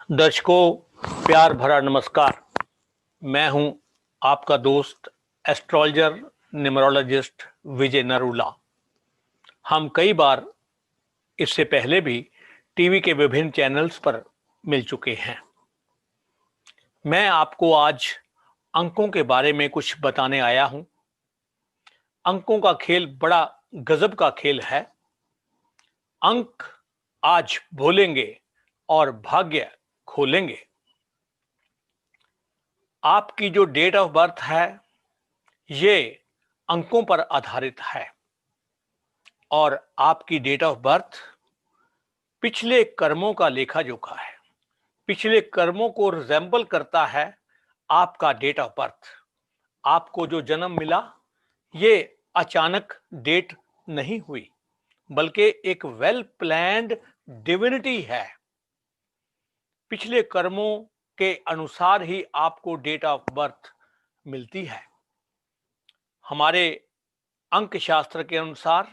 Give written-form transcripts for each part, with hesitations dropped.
दर्शकों, प्यार भरा नमस्कार। मैं हूं आपका दोस्त एस्ट्रोलॉजर न्यूमरोलॉजिस्ट विजय नरूला। हम कई बार इससे पहले भी टीवी के विभिन्न चैनल्स पर मिल चुके हैं। मैं आपको आज अंकों के बारे में कुछ बताने आया हूं। अंकों का खेल बड़ा गजब का खेल है। अंक आज बोलेंगे और भाग्य खोलेंगे। आपकी जो डेट ऑफ बर्थ है ये अंकों पर आधारित है और आपकी डेट ऑफ बर्थ पिछले कर्मों का लेखा जोखा है। पिछले कर्मों को रिजेंबल करता है आपका डेट ऑफ बर्थ। आपको जो जन्म मिला ये अचानक डेट नहीं हुई, बल्कि एक वेल प्लान्ड डिविनिटी है। पिछले कर्मों के अनुसार ही आपको डेट ऑफ बर्थ मिलती है। हमारे अंक शास्त्र के अनुसार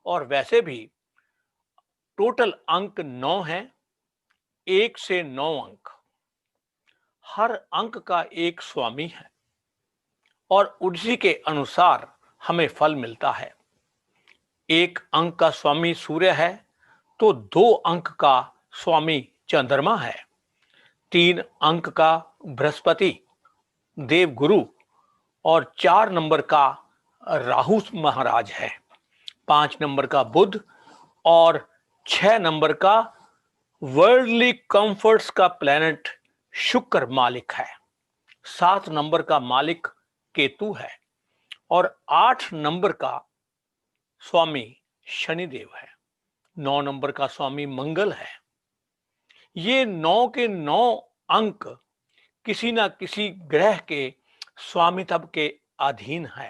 और वैसे भी टोटल अंक 9 हैं, 1 से 9 अंक। हर अंक का एक स्वामी है और उसी के अनुसार हमें फल मिलता है। 1 अंक का स्वामी सूर्य है तो 2 अंक का स्वामी चंद्रमा है, 3 अंक का बृहस्पति देवगुरु और 4 नंबर का राहु महाराज है, 5 नंबर का बुध और 6 नंबर का वर्ल्डली कंफर्ट्स का प्लेनेट शुक्र मालिक है, 7 नंबर का मालिक केतु है और 8 नंबर का स्वामी शनिदेव है, 9 नंबर का स्वामी मंगल है। ये 9 के 9 अंक किसी ना किसी ग्रह के स्वामित्व के अधीन है।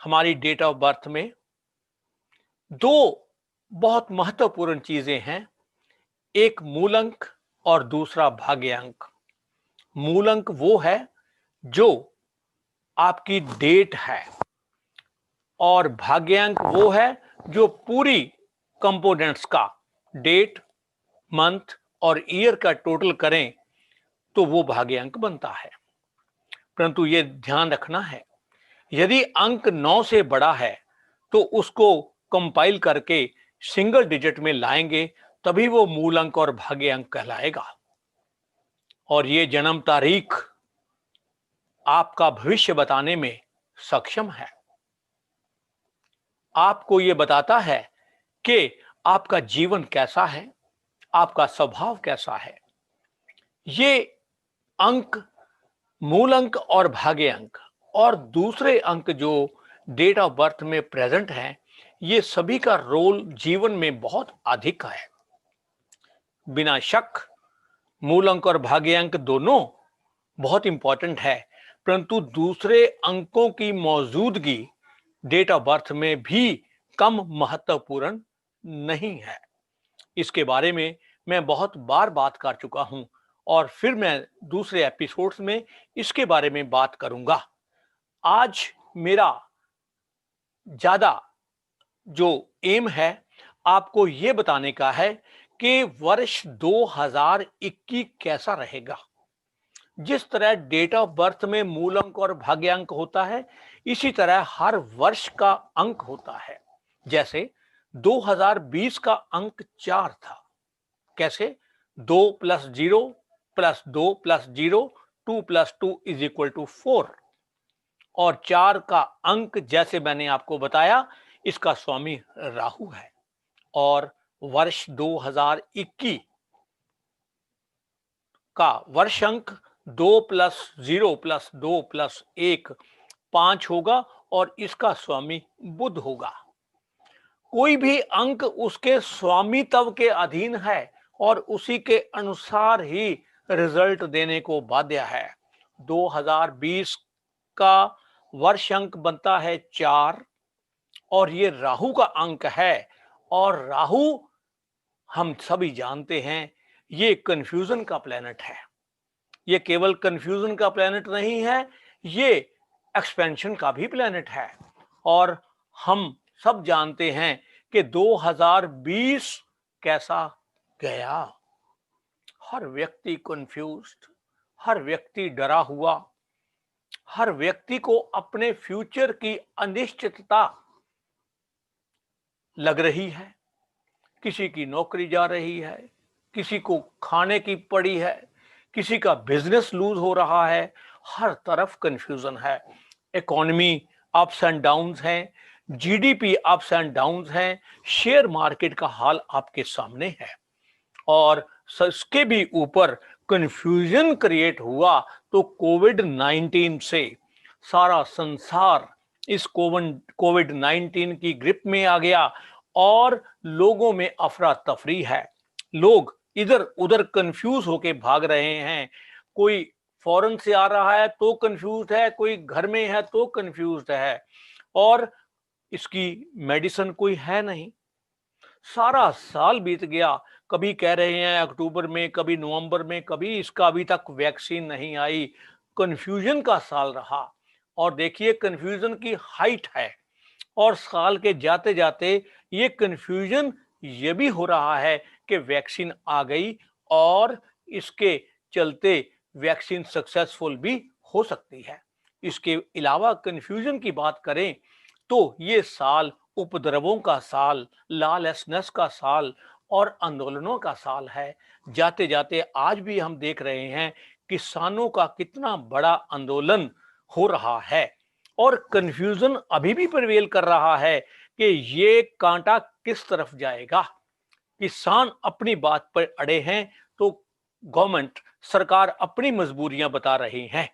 हमारी डेट ऑफ बर्थ में 2 बहुत महत्वपूर्ण चीजें हैं, एक मूल अंक और दूसरा भाग्य अंक। मूल अंक वो है जो आपकी डेट है और भाग्यांक वो है जो पूरी कंपोनेंट्स का डेट, मंथ और ईयर का टोटल करें तो वो भाग्यांक बनता है। परंतु ये ध्यान रखना है, यदि अंक 9 से बड़ा है तो उसको कंपाइल करके सिंगल डिजिट में लाएंगे तभी वो मूल अंक और भाग्य अंक कहलाएगा। और ये जन्म तारीख आपका भविष्य बताने में सक्षम है। आपको ये बताता है कि आपका जीवन कैसा है, आपका स्वभाव कैसा है। ये अंक, मूल अंक और भाग्य अंक और दूसरे अंक जो डेट ऑफ बर्थ में प्रेजेंट हैं, ये सभी का रोल जीवन में बहुत अधिक है। बिना शक मूल अंक और भाग्य अंक दोनों बहुत इंपॉर्टेंट है, परंतु दूसरे अंकों की मौजूदगी डेट ऑफ बर्थ में भी कम महत्वपूर्ण नहीं है। इसके बारे में मैं बहुत बार बात कर चुका हूं और फिर मैं दूसरे एपिसोड्स में इसके बारे में बात करूंगा। आज मेरा ज्यादा जो एम है आपको ये बताने का है कि वर्ष 2021 कैसा रहेगा। जिस तरह डेट ऑफ बर्थ में मूल अंक और भाग्य अंक होता है, इसी तरह हर वर्ष का अंक होता है। जैसे 2020 का अंक 4 था। कैसे? 2 + 0 + 2 + 0 2 + 2 = 4 और 4 का अंक जैसे मैंने आपको बताया इसका स्वामी राहु है। और वर्ष 2021 का वर्ष अंक 2 + 0 + 2 + 1 5 होगा और इसका स्वामी बुध होगा। कोई भी अंक उसके स्वामित्व के अधीन है और उसी के अनुसार ही रिजल्ट देने को बाध्य है। 2020 का वर्ष अंक बनता है 4 और ये राहु का अंक है और राहु हम सभी जानते हैं ये कंफ्यूजन का प्लेनेट है। ये केवल कंफ्यूजन का प्लेनेट नहीं है, ये एक्सपेंशन का भी प्लेनेट है। और हम सब जानते हैं कि 2020 कैसा गया। हर व्यक्ति कंफ्यूज्ड, हर व्यक्ति डरा हुआ, हर व्यक्ति को अपने फ्यूचर की अनिश्चितता लग रही है। किसी की नौकरी जा रही है, किसी को खाने की पड़ी है, किसी का बिजनेस लूज हो रहा है। हर तरफ कंफ्यूजन है। इकोनॉमी अप्स एंड डाउन्स हैं, जीडीपी अप्स एंड डाउन्स हैं, शेयर मार्केट का हाल आपके सामने है। और इसके भी ऊपर कंफ्यूजन क्रिएट हुआ तो कोविड-19 से सारा संसार इस कोविड-19 की ग्रिप में आ गया और लोगों में अफरा तफरी है। लोग इधर उधर कंफ्यूज होके भाग रहे हैं। कोई फॉरेन से आ रहा है तो कंफ्यूज है, कोई घर में है तो कंफ्यूज है, और इसकी मेडिसिन कोई है नहीं। सारा साल बीत गया, कभी कह रहे हैं अक्टूबर में, कभी नवंबर में, कभी इसका अभी तक वैक्सीन नहीं आई। कंफ्यूजन का साल रहा। और देखिए कंफ्यूजन की हाइट है, और साल के जाते जाते ये कंफ्यूजन ये भी हो रहा है कि वैक्सीन आ गई और इसके चलते वैक्सीन सक्सेसफुल भी हो सकती है। इसके अलावा कंफ्यूजन की बात करें तो ये साल उपद्रवों का साल, लॉलेसनेस का साल और आंदोलनों का साल है। जाते जाते आज भी हम देख रहे हैं किसानों का कितना बड़ा आंदोलन हो रहा है, और कंफ्यूजन अभी भी प्रिवेल कर रहा है कि ये कांटा किस तरफ जाएगा। किसान अपनी बात पर अड़े हैं तो गवर्नमेंट, सरकार अपनी मजबूरियां बता रही हैं।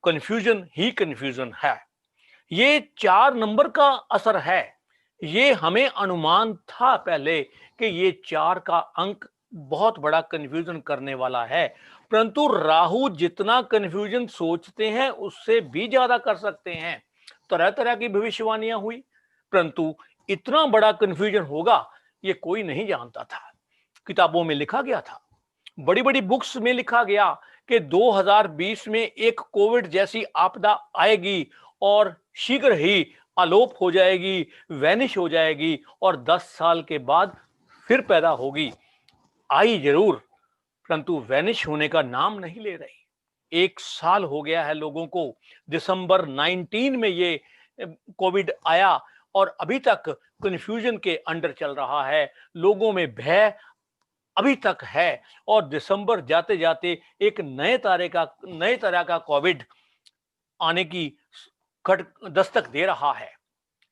कंफ्यूजन ही कंफ्यूजन है। ये 4 नंबर का असर है। ये हमें अनुमान था पहले कि ये 4 का अंक बहुत बड़ा कंफ्यूजन करने वाला है, परंतु राहु जितना कंफ्यूजन सोचते हैं उससे भी ज्यादा कर सकते हैं। तरह तरह की भविष्यवाणियां हुई, परंतु इतना बड़ा कंफ्यूजन होगा ये कोई नहीं जानता था। किताबों में लिखा गया था, बड़ी बड़ी बुक्स में लिखा गया कि 2020 में एक कोविड जैसी आपदा आएगी और शीघ्र ही आलोप हो जाएगी, वैनिश हो जाएगी, और 10 साल के बाद फिर पैदा होगी। आई जरूर, परंतु वैनिश होने का नाम नहीं ले रही। 1 साल हो गया है लोगों को। दिसंबर 19 में ये कोविड आया और अभी तक कंफ्यूजन के अंडर चल रहा है। लोगों में भय अभी तक है, और दिसंबर जाते जाते एक नए तरह का कोविड आने की दस्तक दे रहा है।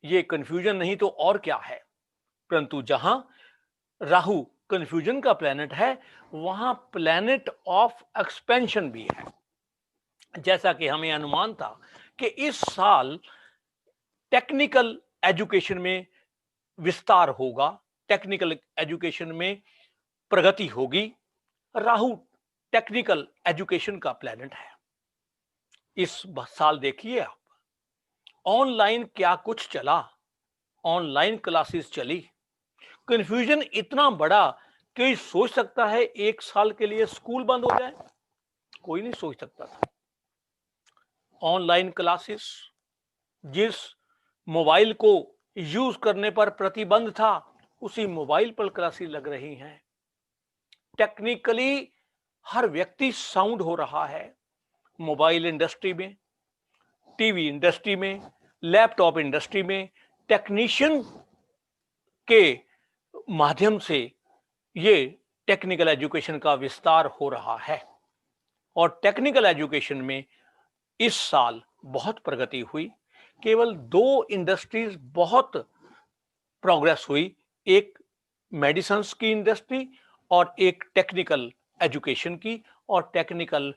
ये कंफ्यूजन नहीं तो और क्या है। परंतु जहां राहु कंफ्यूजन का प्लेनेट है, वहां प्लेनेट ऑफ एक्सपेंशन भी है। जैसा कि हमें अनुमान था कि इस साल टेक्निकल एजुकेशन में विस्तार होगा, टेक्निकल एजुकेशन में प्रगति होगी। राहु टेक्निकल एजुकेशन का प्लेनेट है। इस साल देखिए आप, ऑनलाइन क्या कुछ चला, ऑनलाइन क्लासेस चली। कंफ्यूजन इतना बड़ा कि सोच सकता है 1 साल के लिए स्कूल बंद हो जाए? कोई नहीं सोच सकता था। ऑनलाइन क्लासेस, जिस मोबाइल को यूज करने पर प्रतिबंध था, उसी मोबाइल पर क्लासेस लग रही हैं। टेक्निकली हर व्यक्ति साउंड हो रहा है। मोबाइल इंडस्ट्री में, टीवी इंडस्ट्री में, लैपटॉप इंडस्ट्री में टेक्नीशियन के माध्यम से ये टेक्निकल एजुकेशन का विस्तार हो रहा है। और टेक्निकल एजुकेशन में इस साल बहुत प्रगति हुई। केवल 2 इंडस्ट्रीज बहुत प्रोग्रेस हुई, एक मेडिसिन्स की इंडस्ट्री और एक टेक्निकल एजुकेशन की। और टेक्निकल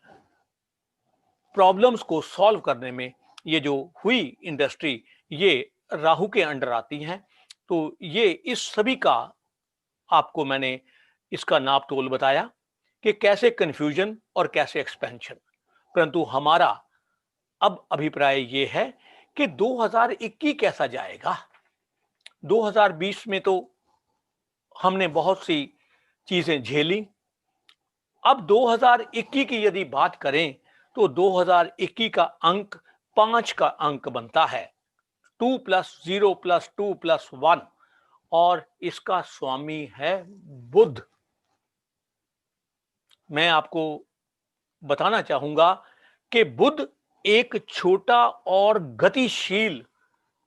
प्रॉब्लम्स को सॉल्व करने में ये जो हुई इंडस्ट्री, ये राहु के अंडर आती हैं। तो ये इस सभी का आपको मैंने इसका नाप तोल बताया कि कैसे कंफ्यूजन और कैसे एक्सपेंशन। परंतु हमारा अब अभिप्राय ये है कि 2021 कैसा जाएगा। 2020 में तो हमने बहुत सी चीजें झेली। अब 2021 की यदि बात करें तो 2021 का अंक 5 का अंक बनता है, 2 + 0 + 2 + 1, और इसका स्वामी है बुध। मैं आपको बताना चाहूंगा कि बुध एक छोटा और गतिशील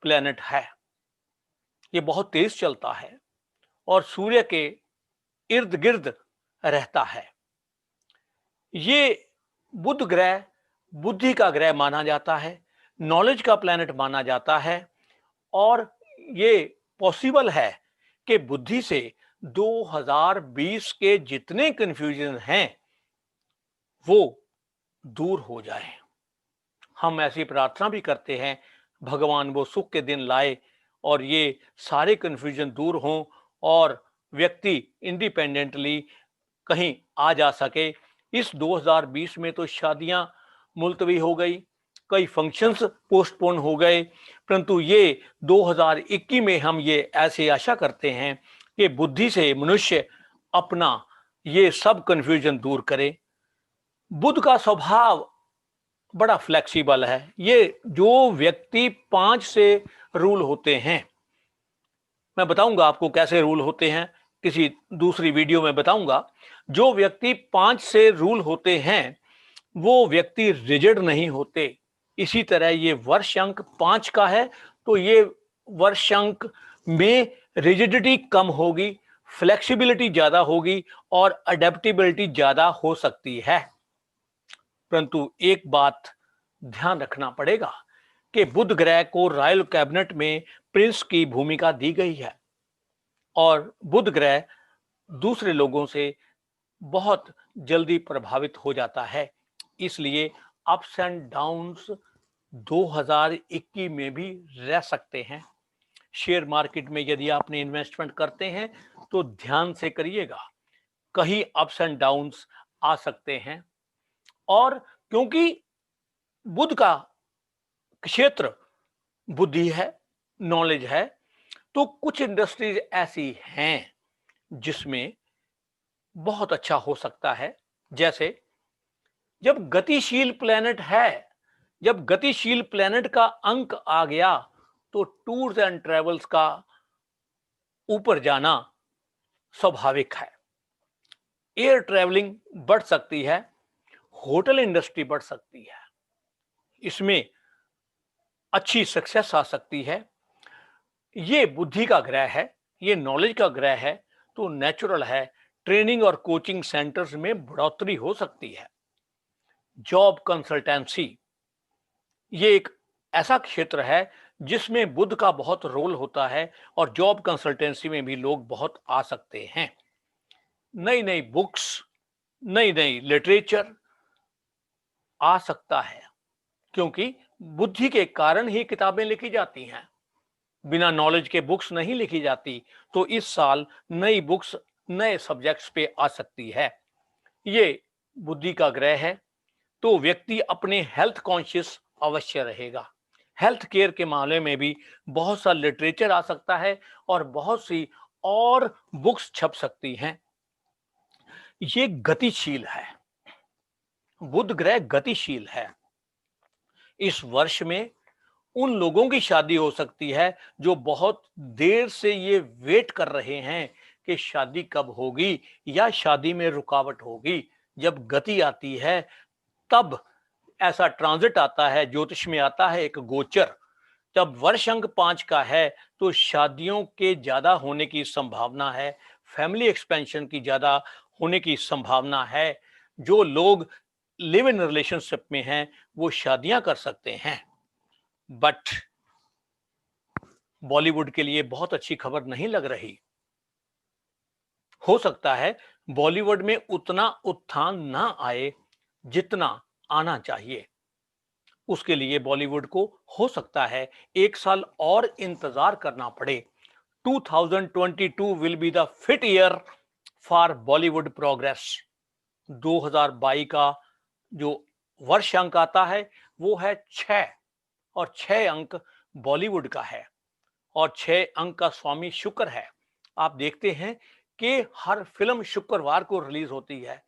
प्लेनेट है। ये बहुत तेज चलता है और सूर्य के इर्द गिर्द रहता है। ये बुध ग्रह बुद्धि का ग्रह माना जाता है, नॉलेज का प्लेनेट माना जाता है और ये पॉसिबल है कि बुद्धि से 2020 के जितने कंफ्यूजन हैं वो दूर हो जाए। हम ऐसी प्रार्थना भी करते हैं, भगवान वो सुख के दिन लाए और ये सारे कंफ्यूजन दूर हों और व्यक्ति इंडिपेंडेंटली कहीं आ जा सके। इस 2020 में तो शादियां मुलतवी हो गई, कई फंक्शंस पोस्टपोन हो गए, परंतु ये 2021 में हम ये ऐसे आशा करते हैं कि बुद्धि से मनुष्य अपना ये सब कंफ्यूजन दूर करे। बुध का स्वभाव बड़ा फ्लेक्सिबल है। ये जो व्यक्ति 5 से रूल होते हैं, मैं बताऊंगा आपको कैसे रूल होते हैं, किसी दूसरी वीडियो में बताऊंगा। जो व्यक्ति 5 से रूल होते हैं वो व्यक्ति रिजिड नहीं होते। इसी तरह ये वर्ष अंक 5 का है तो ये वर्ष अंक में रिजिडिटी कम होगी, फ्लेक्सिबिलिटी ज्यादा होगी और अडेप्टेबिलिटी ज्यादा हो सकती है। परंतु एक बात ध्यान रखना पड़ेगा कि बुध ग्रह को रॉयल कैबिनेट में प्रिंस की भूमिका दी गई है और बुध ग्रह दूसरे लोगों से बहुत जल्दी प्रभावित हो जाता है। इसलिए अप्स एंड डाउन्स 2021 में भी रह सकते हैं। शेयर मार्केट में यदि आपने इन्वेस्टमेंट करते हैं तो ध्यान से करिएगा, कहीं अप्स एंड डाउन्स आ सकते हैं। और क्योंकि बुध का क्षेत्र बुद्धि है, नॉलेज है, तो कुछ इंडस्ट्रीज ऐसी हैं जिसमें बहुत अच्छा हो सकता है। जैसे जब गतिशील प्लेनेट है, जब गतिशील प्लेनेट का अंक आ गया तो टूर्स एंड ट्रेवल्स का ऊपर जाना स्वाभाविक है। एयर ट्रेवलिंग बढ़ सकती है, होटल इंडस्ट्री बढ़ सकती है, इसमें अच्छी सक्सेस आ सकती है। ये बुद्धि का ग्रह है, ये नॉलेज का ग्रह है, तो नेचुरल है ट्रेनिंग और कोचिंग सेंटर्स में बढ़ोतरी हो सकती है। जॉब कंसल्टेंसी ये एक ऐसा क्षेत्र है जिसमें बुध का बहुत रोल होता है और जॉब कंसल्टेंसी में भी लोग बहुत आ सकते हैं। नई नई बुक्स, नई नई लिटरेचर आ सकता है क्योंकि बुद्धि के कारण ही किताबें लिखी जाती हैं, बिना नॉलेज के बुक्स नहीं लिखी जाती। तो इस साल नई बुक्स नए सब्जेक्ट्स पे आ सकती है। ये बुद्धि का ग्रह है तो व्यक्ति अपने हेल्थ कॉन्शियस अवश्य रहेगा। हेल्थ केयर के मामले में भी बहुत सा लिटरेचर आ सकता है और बहुत सी और बुक्स छप सकती हैं। ये गतिशील है, बुध ग्रह गतिशील है। इस वर्ष में उन लोगों की शादी हो सकती है जो बहुत देर से ये वेट कर रहे हैं कि शादी कब होगी या शादी में रुकावट होगी। जब गति आती है तब ऐसा ट्रांजिट आता है, ज्योतिष में आता है एक गोचर, जब वर्ष अंक 5 का है तो शादियों के ज्यादा होने की संभावना है, फैमिली एक्सपेंशन की ज्यादा होने की संभावना है। जो लोग लिव इन रिलेशनशिप में हैं वो शादियां कर सकते हैं। बट बॉलीवुड के लिए बहुत अच्छी खबर नहीं लग रही। हो सकता है बॉलीवुड में उतना उत्थान ना आए जितना आना चाहिए। उसके लिए बॉलीवुड को हो सकता है 1 साल और इंतजार करना पड़े। 2022 will be the fit year for Bollywood progress. 2022 का जो वर्ष अंक आता है वो है 6 और 6 अंक बॉलीवुड का है और 6 अंक का स्वामी शुक्र है। आप देखते हैं कि हर फिल्म शुक्रवार को रिलीज होती है।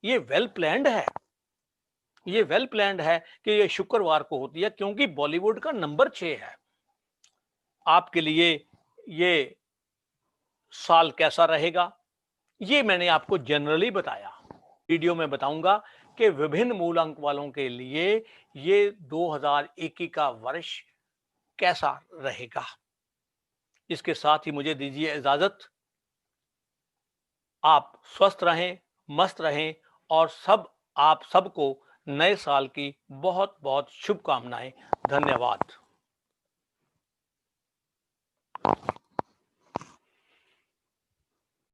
ये वेल प्लान्ड है, ये वेल प्लान्ड है कि ये शुक्रवार को होती है क्योंकि बॉलीवुड का नंबर 6 है। आपके लिए ये साल कैसा रहेगा ये मैंने आपको जनरली बताया। वीडियो में बताऊंगा कि विभिन्न मूल अंक वालों के लिए ये 2021 का वर्ष कैसा रहेगा। इसके साथ ही मुझे दीजिए इजाजत। आप स्वस्थ रहें, मस्त रहें और आप सबको नए साल की बहुत बहुत शुभकामनाएं। धन्यवाद।